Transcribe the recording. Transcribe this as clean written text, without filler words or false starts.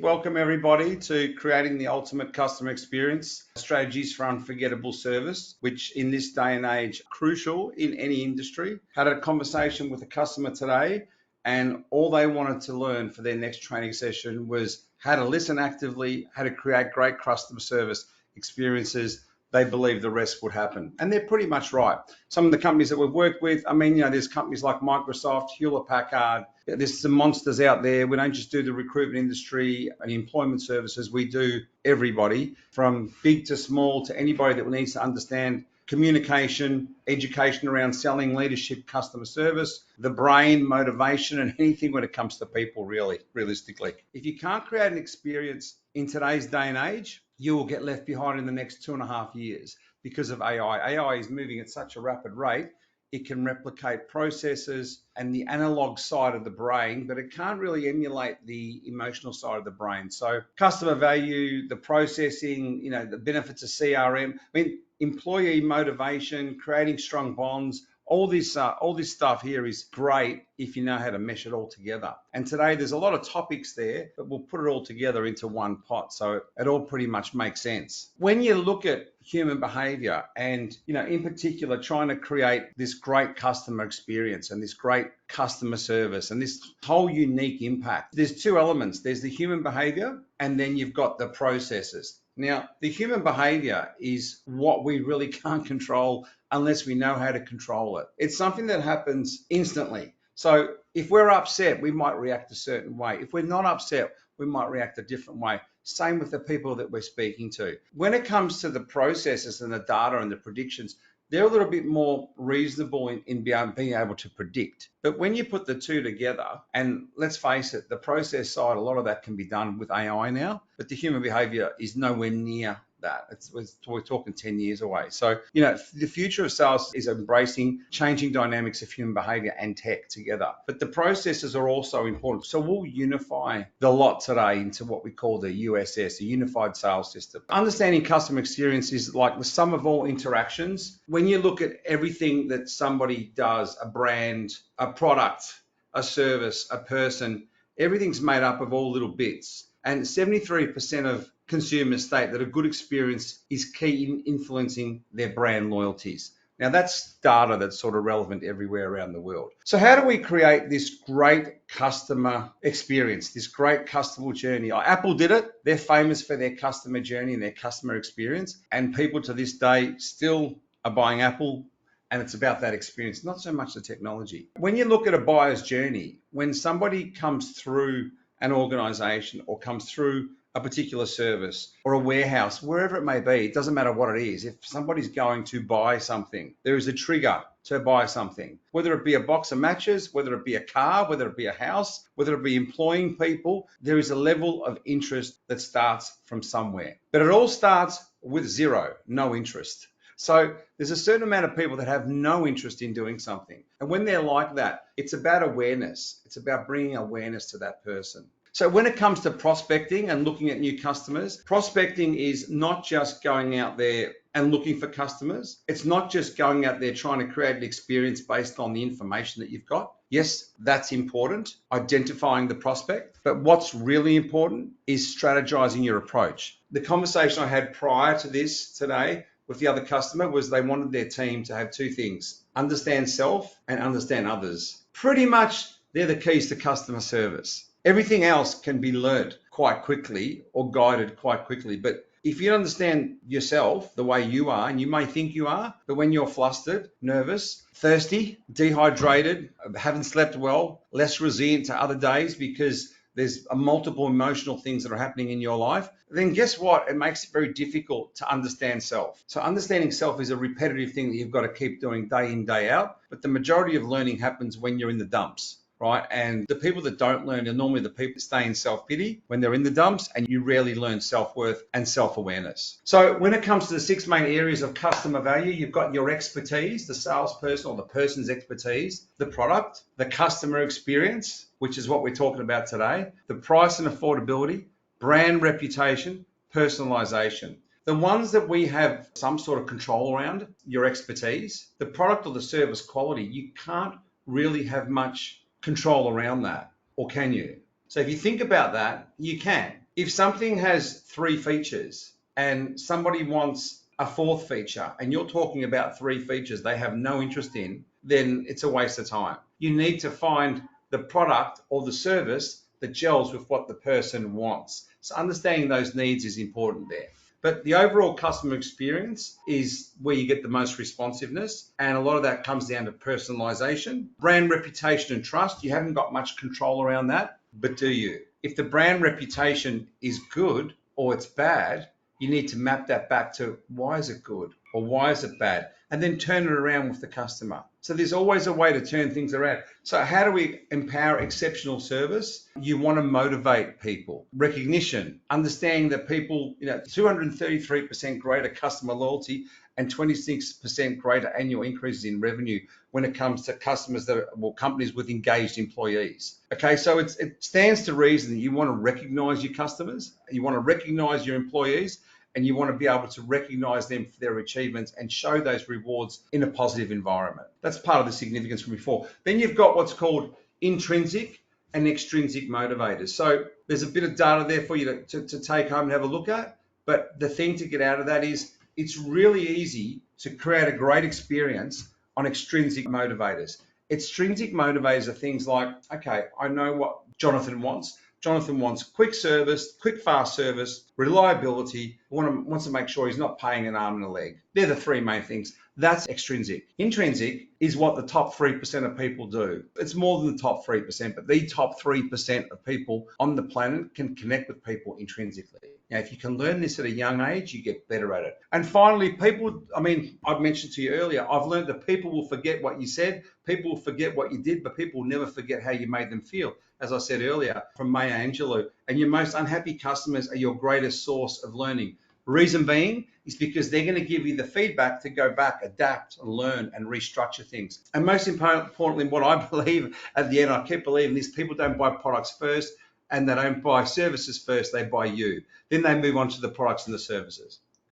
Welcome everybody to creating the ultimate customer experience, strategies for unforgettable service, which in this day and age, crucial in any industry. Had a conversation with a customer today and all they wanted to learn for their next training session was how to listen actively, how to create great customer service experiences. They believe the rest would happen. And they're pretty much right. Some of the companies that we've worked with, there's companies like Microsoft, Hewlett-Packard. There's some monsters out there. We don't just do the recruitment industry and employment services. We do everybody from big to small to anybody that needs to understand communication, education around selling, leadership, customer service, the brain, motivation, and anything when it comes to people, really, realistically. If you can't create an experience in today's day and age, you will get left behind in the next 2.5 years because of AI. AI is moving at such a rapid rate. It can replicate processes and the analog side of the brain, but it can't really emulate the emotional side of the brain. So customer value, the processing, the benefits of CRM, employee motivation, creating strong bonds, all this stuff here is great if you know how to mesh it all together. And today there's a lot of topics there, but we'll put it all together into one pot. So it all pretty much makes sense. When you look at human behavior and, in particular, trying to create this great customer experience and this great customer service and this whole unique impact, there's two elements. There's the human behavior and then you've got the processes. Now, the human behavior is what we really can't control unless we know how to control it. It's something that happens instantly. So if we're upset, we might react a certain way. If we're not upset, we might react a different way. Same with the people that we're speaking to. When it comes to the processes and the data and the predictions, they're a little bit more reasonable in being able to predict. But when you put the two together, and let's face it, the process side, a lot of that can be done with AI now, but the human behavior is nowhere near that. We're talking 10 years away. So, the future of sales is embracing changing dynamics of human behavior and tech together. But the processes are also important. So we'll unify the lot today into what we call the USS, the Unified Sales System. Understanding customer experience is like the sum of all interactions. When you look at everything that somebody does, a brand, a product, a service, a person, everything's made up of all little bits. And 73% of consumers state that a good experience is key in influencing their brand loyalties. Now that's data that's sort of relevant everywhere around the world. So how do we create this great customer experience, this great customer journey? Apple did it. They're famous for their customer journey and their customer experience. And people to this day still are buying Apple. And it's about that experience, not so much the technology. When you look at a buyer's journey, when somebody comes through an organization or comes through a particular service or a warehouse, wherever it may be, it doesn't matter what it is. If somebody's going to buy something, there is a trigger to buy something, whether it be a box of matches, whether it be a car, whether it be a house, whether it be employing people, there is a level of interest that starts from somewhere. But it all starts with zero, no interest. So there's a certain amount of people that have no interest in doing something. And when they're like that, it's about awareness. It's about bringing awareness to that person. So when it comes to prospecting and looking at new customers, prospecting is not just going out there and looking for customers. It's not just going out there trying to create an experience based on the information that you've got. Yes, that's important, identifying the prospect. But what's really important is strategizing your approach. The conversation I had prior to this today with the other customer was they wanted their team to have two things: understand self and understand others. Pretty much they're the keys to customer service. Everything else can be learned quite quickly or guided quite quickly. But if you understand yourself the way you are, and you may think you are, but when you're flustered, nervous, thirsty, dehydrated, haven't slept well, less resilient to other days because there's multiple emotional things that are happening in your life, then guess what? It makes it very difficult to understand self. So understanding self is a repetitive thing that you've got to keep doing day in, day out. But the majority of learning happens when you're in the dumps, right? And the people that don't learn are normally the people that stay in self-pity when they're in the dumps, and you rarely learn self-worth and self-awareness. So when it comes to the 6 main areas of customer value, you've got your expertise, the salesperson or the person's expertise, the product, the customer experience, which is what we're talking about today, the price and affordability, brand reputation, personalization. The ones that we have some sort of control around, your expertise, the product or the service quality, you can't really have much control around that, or can you? So if you think about that, you can. If something has 3 features and somebody wants a 4th feature and you're talking about 3 features they have no interest in, then it's a waste of time. You need to find the product or the service that gels with what the person wants. So understanding those needs is important there. But the overall customer experience is where you get the most responsiveness. And a lot of that comes down to personalization. Brand reputation and trust, you haven't got much control around that, but do you? If the brand reputation is good or it's bad, you need to map that back to why is it good or why is it bad? And then turn it around with the customer. So there's always a way to turn things around. So how do we empower exceptional service? You want to motivate people. Recognition, understanding that people, 233% greater customer loyalty and 26% greater annual increases in revenue when it comes to companies with engaged employees. Okay, so it stands to reason that you want to recognize your customers, you want to recognize your employees, and you want to be able to recognize them for their achievements and show those rewards in a positive environment. That's part of the significance from before. Then you've got what's called intrinsic and extrinsic motivators. So there's a bit of data there for you to take home and have a look at. But the thing to get out of that is it's really easy to create a great experience on extrinsic motivators. Extrinsic motivators are things like, okay, I know what Jonathan wants. Jonathan wants quick service, quick, fast service, reliability, wants to make sure he's not paying an arm and a leg. They're the 3 main things. That's extrinsic. Intrinsic is what the top 3% of people do. It's more than the top 3%, but the top 3% of people on the planet can connect with people intrinsically. Now, if you can learn this at a young age, you get better at it. And finally, I've mentioned to you earlier, I've learned that people will forget what you said, people will forget what you did, but people will never forget how you made them feel. As I said earlier, from Maya Angelou, and your most unhappy customers are your greatest source of learning. Reason being is because they're going to give you the feedback to go back, adapt, learn, and restructure things. And most importantly, what I believe at the end, I keep believing this, people don't buy products first, and they don't buy services first, they buy you. Then they move on to the products and the services.